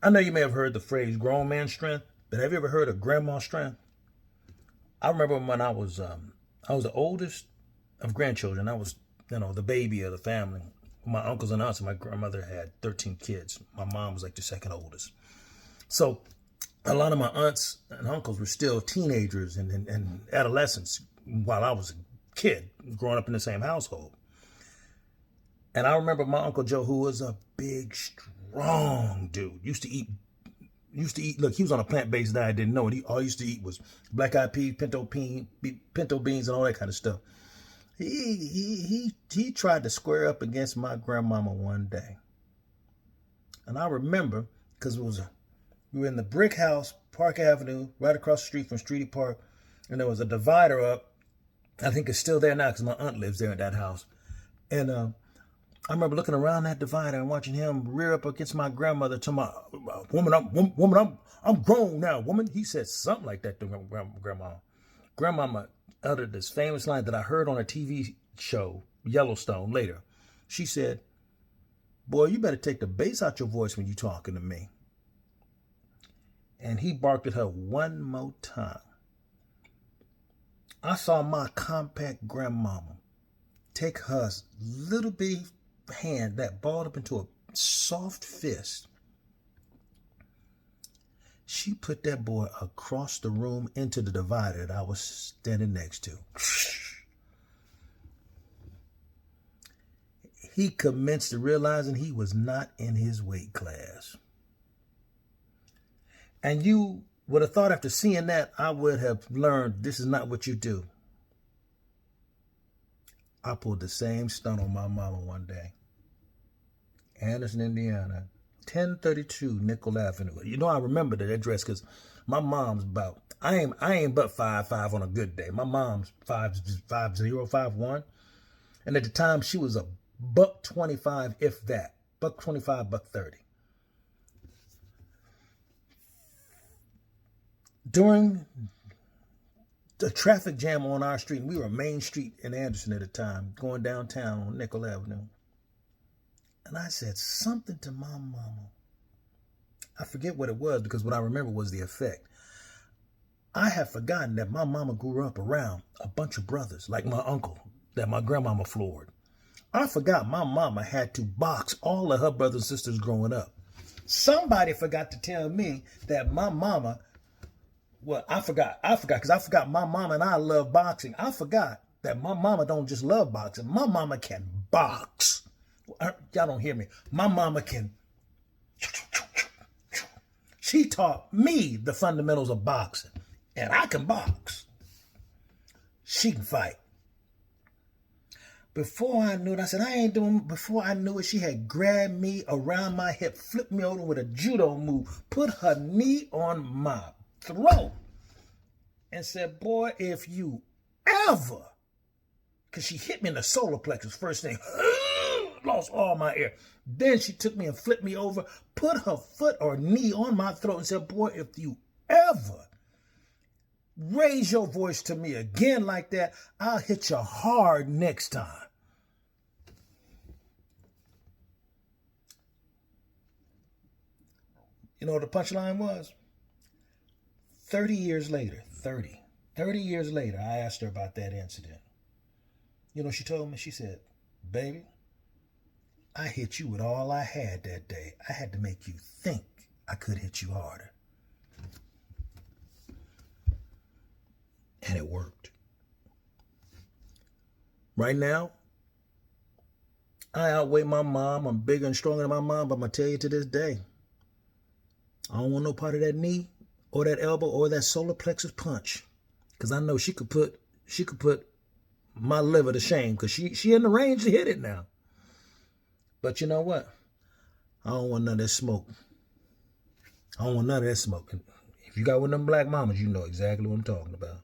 I know you may have heard the phrase grown man strength, but have you ever heard of grandma strength? I remember when I was the oldest of grandchildren. I was, the baby of the family. My uncles and aunts and my grandmother had 13 kids. My mom was like the second oldest. So a lot of my aunts and uncles were still teenagers and adolescents while I was a kid growing up in the same household. And I remember my Uncle Joe, who was a big, strong dude, used to eat. Look, he was on a plant-based diet. Didn't know it. All he used to eat was black-eyed peas, pinto beans, and all that kind of stuff. He tried to square up against my grandmama one day, and I remember because we were in the brick house, Park Avenue, right across the street from Streety Park, and there was a divider up. I think it's still there now because my aunt lives there in that house, and I remember looking around that divider and watching him rear up against my grandmother to my woman, I'm grown now, woman. He said something like that to grandma. Grandmama uttered this famous line that I heard on a TV show, Yellowstone, later. She said, "Boy, you better take the bass out your voice when you talking to me." And he barked at her one more time. I saw my compact grandmama take her little bitty hand that balled up into a soft fist. She put that boy across the room into the divider that I was standing next to. He commenced to realizing he was not in his weight class. And you would have thought after seeing that, I would have learned this is not what you do. I pulled the same stunt on my mama one day. Anderson, Indiana, 1032 Nickel Avenue. You know, I remember the address because my mom's about, I ain't but 5'5" on a good day. My mom's 5'0", 5'1". And at the time she was a $125, if that. $125, $130. During the traffic jam on our street, we were Main Street in Anderson at the time, going downtown on Nickel Avenue. And I said something to my mama. I forget what it was because what I remember was the effect. I had forgotten that my mama grew up around a bunch of brothers, like my uncle, that my grandmama floored. I forgot my mama had to box all of her brothers and sisters growing up. Somebody forgot to tell me that my mama, well, I forgot because I forgot my mama and I love boxing. I forgot that my mama don't just love boxing. My mama can box. Y'all don't hear me. My mama can. She taught me the fundamentals of boxing, and I can box. She can fight. Before I knew it, I said, I ain't doing, before I knew it, she had grabbed me around my hip, flipped me over with a judo move, put her knee on my throat, and said, boy, if you ever, because she hit me in the solar plexus, first thing, lost all my air. Then she took me and flipped me over, put her foot or knee on my throat and said, boy, if you ever raise your voice to me again like that, I'll hit you hard next time. You know what the punchline was? 30 years later, 30 years later, I asked her about that incident. You know, she told me, she said, baby, I hit you with all I had that day. I had to make you think I could hit you harder. And it worked. Right now, I outweigh my mom. I'm bigger and stronger than my mom, but I'm going to tell you to this day, I don't want no part of that knee or that elbow or that solar plexus punch. Because I know she could put my liver to shame because she in the range to hit it now. But you know what? I don't want none of that smoke. I don't want none of that smoke. If you got one of them black mamas, you know exactly what I'm talking about.